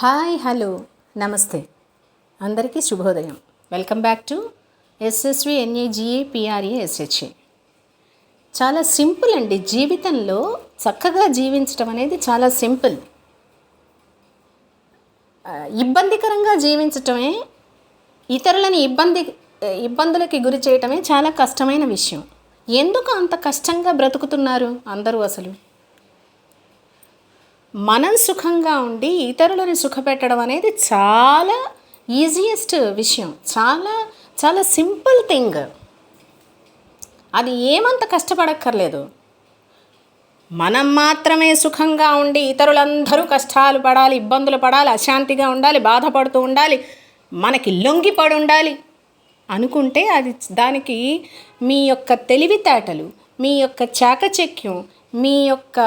Hi hello నమస్తే అందరికీ శుభోదయం. Welcome back to SSV NAGA PRA SHA. చాలా సింపుల్ అండి. జీవితంలో చక్కగా జీవించడం అనేది చాలా సింపుల్. ఇబ్బందికరంగా జీవించటమే, ఇతరులని ఇబ్బందులకి గురి చేయటమే చాలా కష్టమైన విషయం. ఎందుకు అంత కష్టంగా బ్రతుకుతున్నారు అందరూ? అసలు మనం సుఖంగా ఉండి ఇతరులని సుఖపెట్టడం అనేది చాలా ఈజియెస్ట్ విషయం, చాలా చాలా సింపుల్ థింగ్. అది ఏమంత కష్టపడక్కర్లేదు. మనం మాత్రమే సుఖంగా ఉండి ఇతరులందరూ కష్టాలు పడాలి, ఇబ్బందులు పడాలి, అశాంతిగా ఉండాలి, బాధపడుతూ ఉండాలి, మనకి లొంగిపడి ఉండాలి అనుకుంటే అది దానికి మీ యొక్క తెలివితేటలు, మీ యొక్క చాకచక్యం, మీ యొక్క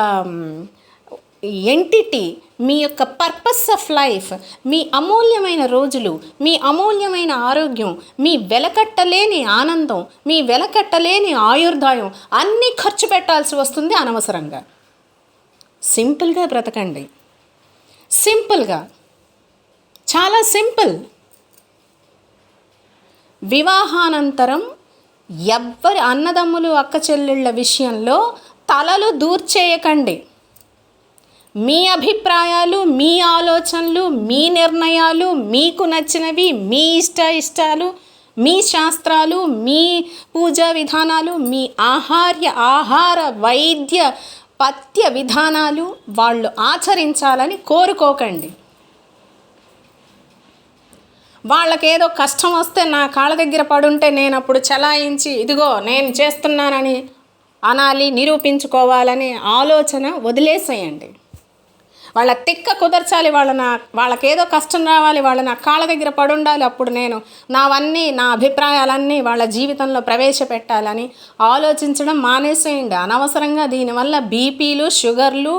ఎంటిటీ, మీ యొక్క పర్పస్ ఆఫ్ లైఫ్, మీ అమూల్యమైన రోజులు, మీ అమూల్యమైన ఆరోగ్యం, మీ వెలకట్టలేని ఆనందం, మీ వెలకట్టలేని ఆయుర్దాయం అన్నీ ఖర్చు పెట్టాల్సి వస్తుంది అనవసరంగా. సింపుల్గా బ్రతకండి. సింపుల్గా, చాలా సింపుల్. వివాహానంతరం ఎవ్వరి అన్నదమ్ములు అక్క చెల్లెళ్ళ విషయంలో తలలు దూర్చేయకండి. మీ అభిప్రాయాలు, మీ ఆలోచనలు, మీ నిర్ణయాలు, మీకు నచ్చినవి, మీ ఇష్టాలు, మీ శాస్త్రాలు, మీ పూజా విధానాలు, మీ ఆహార వైద్య పథ్య విధానాలు వాళ్ళు ఆచరించాలని కోరుకోకండి. వాళ్ళకేదో కష్టం వస్తే నా కాళ్ళ దగ్గర పడుంటే నేను అప్పుడు చలాయించి ఇదిగో నేను చేస్తున్నానని అనాలి, నిరూపించుకోవాలనే ఆలోచన వదిలేసేయండి. వాళ్ళ తిక్క కుదర్చాలి, వాళ్ళకేదో కష్టం రావాలి, వాళ్ళ నా కాళ్ళ దగ్గర పడుండాలి, అప్పుడు నేను నా అభిప్రాయాలన్నీ వాళ్ళ జీవితంలో ప్రవేశపెట్టాలని ఆలోచించడం మానేసేయండి. అనవసరంగా దీనివల్ల బీపీలు, షుగర్లు,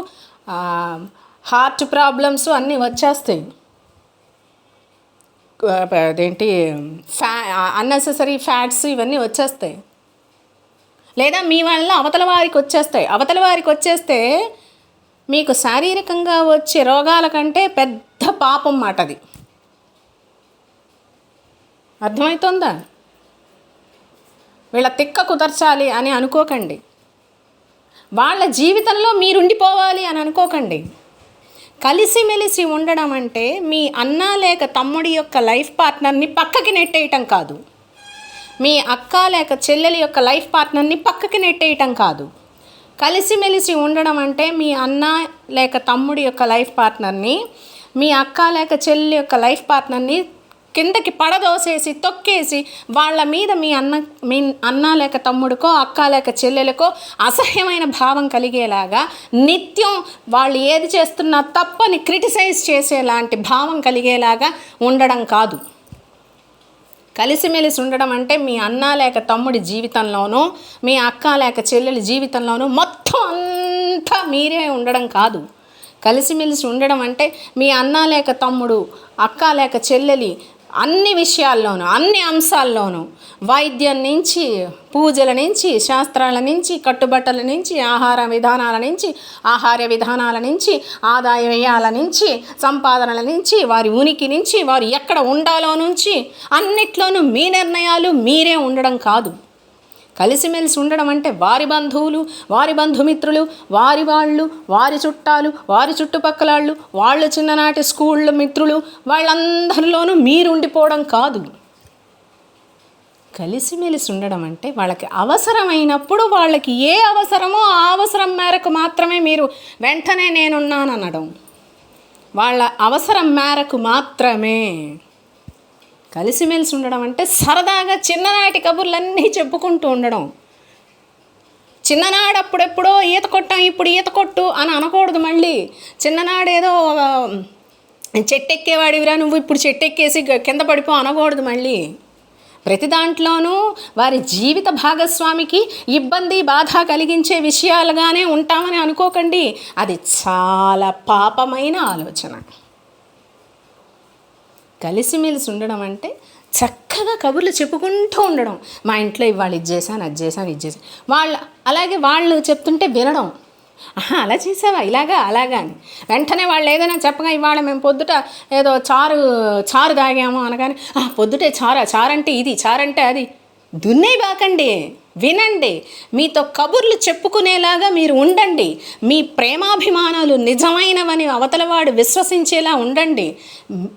హార్ట్ ప్రాబ్లమ్స్ అన్నీ వచ్చేస్తాయి. అదేంటి అన్నెసెసరీ ఫ్యాట్స్ ఇవన్నీ వచ్చేస్తాయి. లేదా మీ వల్ల అవతల వారికి వచ్చేస్తే మీకు శారీరకంగా వచ్చే రోగాల కంటే పెద్ద పాపం మాట అది. అర్థమవుతుందా? వీళ్ళ తిక్క కుదర్చాలి అని అనుకోకండి. వాళ్ళ జీవితంలో మీరుండిపోవాలి అని అనుకోకండి. కలిసిమెలిసి ఉండడం అంటే మీ అన్న లేక తమ్ముడి యొక్క లైఫ్ పార్ట్నర్ని పక్కకి నెట్టేయటం కాదు. మీ అక్క లేక చెల్లెలి యొక్క లైఫ్ పార్ట్నర్ని పక్కకి నెట్టేయటం కాదు. కలిసిమెలిసి ఉండడం అంటే మీ అన్న లేక తమ్ముడి యొక్క లైఫ్ పార్ట్నర్ని, మీ అక్క లేక చెల్లి యొక్క లైఫ్ పార్ట్నర్ని కిందకి పడదోసేసి తొక్కేసి వాళ్ళ మీద మీ అన్న లేక తమ్ముడికో అక్క లేక చెల్లెలకో అసహ్యమైన భావం కలిగేలాగా నిత్యం వాళ్ళు ఏది చేస్తున్నా తప్పని క్రిటిసైజ్ చేసేలాంటి భావం కలిగేలాగా ఉండడం కాదు. కలిసిమెలిసి ఉండడం అంటే మీ అన్న లేక తమ్ముడి జీవితంలోనూ, మీ అక్క లేక చెల్లెలి జీవితంలోనూ మొత్తం అంతా మీరే ఉండడం కాదు. కలిసిమెలిసి ఉండడం అంటే మీ అన్న లేక తమ్ముడు, అక్క లేక చెల్లెలి అన్ని విషయాల్లోనూ, అన్ని అంశాల్లోనూ, వైద్యం నుంచి, పూజల నుంచి, శాస్త్రాల నుంచి, కట్టుబట్టల నుంచి, ఆహార విధానాల నుంచి, ఆదాయ వ్యయాల నుంచి, సంపాదనల నుంచి, వారి ఉనికి నుంచి, వారు ఎక్కడ ఉండాలో నుంచి అన్నిట్లోనూ మీ నిర్ణయాలు మీరే ఉండడం కాదు. కలిసిమెలిసి ఉండడం అంటే వారి బంధువులు, వారి బంధుమిత్రులు, వారి చుట్టాలు, వారి చుట్టుపక్కల వాళ్ళు చిన్ననాటి స్కూళ్ళ మిత్రులు, వాళ్ళందరిలోనూ మీరు ఉండిపోవడం కాదు. కలిసిమెలిసి ఉండడం అంటే వాళ్ళకి అవసరమైనప్పుడు వాళ్ళకి ఏ అవసరమో ఆ అవసరం మేరకు మాత్రమే మీరు వెంటనే నేనున్నాననడం. వాళ్ళ అవసరం మేరకు మాత్రమే. కలిసిమెలిసి ఉండడం అంటే సరదాగా చిన్ననాటి కబుర్లన్నీ చెప్పుకుంటూ ఉండడం. చిన్ననాడు అప్పుడెప్పుడో ఈత కొట్టాం, ఇప్పుడు ఈత కొట్టు అని అనకూడదు. మళ్ళీ చిన్ననాడేదో చెట్టెక్కేవాడివిరా నువ్వు, ఇప్పుడు చెట్టెక్కేసి కింద పడిపో అనకూడదు. మళ్ళీ ప్రతి దాంట్లోనూ వారి జీవిత భాగస్వామికి ఇబ్బంది, బాధ కలిగించే విషయాలుగానే ఉంటామని అనుకోకండి. అది చాలా పాపమైన ఆలోచన. కలిసిమెలిసి ఉండడం అంటే చక్కగా కబుర్లు చెప్పుకుంటూ ఉండడం. మా ఇంట్లో ఇవాళ ఇది చేశాను, అది చేశాను, అలాగే వాళ్ళు చెప్తుంటే వినడం. అలా చేసావా ఇలాగా అలాగా అని వెంటనే వాళ్ళు ఏదైనా చెప్పగా ఇవాళ మేము పొద్దుట ఏదో చారు తాగాము అనగానే పొద్దుటే చారంటే ఇది చారంటే అది దున్నే బాకండి, వినండి, మీతో కబుర్లు చెప్పుకునేలాగా మీరు ఉండండి, మీ ప్రేమాభిమానాలు నిజమైనవని అవతలవాడు విశ్వసించేలా ఉండండి.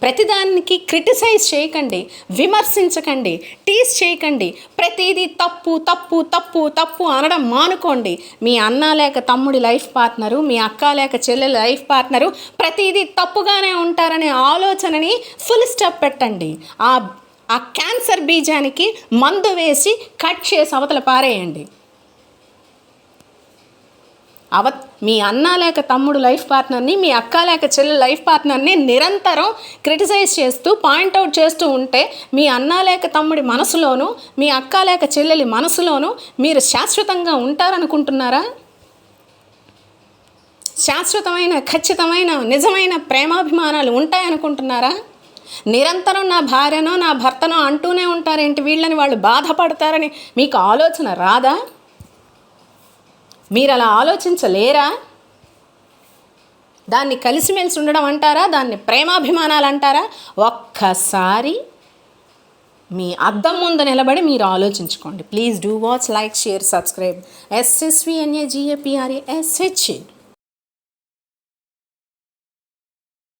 ప్రతిదానికి క్రిటిసైజ్ చేయకండి, విమర్శించకండి, టీస్ చేయకండి, ప్రతిదీ తప్పు తప్పు తప్పు తప్పు అనడం మానుకోండి. మీ అన్న లేక తమ్ముడి లైఫ్ పార్ట్నరు, మీ అక్క లేక చెల్లెల లైఫ్ పార్ట్నరు ప్రతిదీ తప్పుగానే ఉంటారనే ఆలోచనని ఫుల్ స్టాప్ పెట్టండి. ఆ క్యాన్సర్ బీజానికి మందు వేసి కట్ చేసి అవతల పారేయండి. మీ అన్న లేక తమ్ముడు లైఫ్ పార్ట్నర్ని, మీ అక్క లేక చెల్లెల లైఫ్ పార్ట్నర్ని నిరంతరం క్రిటిసైజ్ చేస్తూ పాయింట్అవుట్ చేస్తూ ఉంటే మీ అన్న లేక తమ్ముడి మనసులోనూ, మీ అక్క లేక చెల్లెలి మనసులోనూ మీరు శాశ్వతంగా ఉంటారనుకుంటున్నారా? శాశ్వతమైన, ఖచ్చితమైన, నిజమైన ప్రేమాభిమానాలు ఉంటాయనుకుంటున్నారా? నిరంతరం నా భార్యనో నా భర్తనో అంటూనే ఉంటారేంటి వీళ్ళని, వాళ్ళు బాధపడతారని మీకు ఆలోచన రాదా? మీరు అలా ఆలోచించలేరా? దాన్ని కలిసిమెలిసి ఉండడం అంటారా? దాన్ని ప్రేమాభిమానాలు అంటారా? ఒక్కసారి మీ అద్దం ముందు నిలబడి మీరు ఆలోచించుకోండి. Please do watch, like, share, subscribe. SSVNAGAPRASH.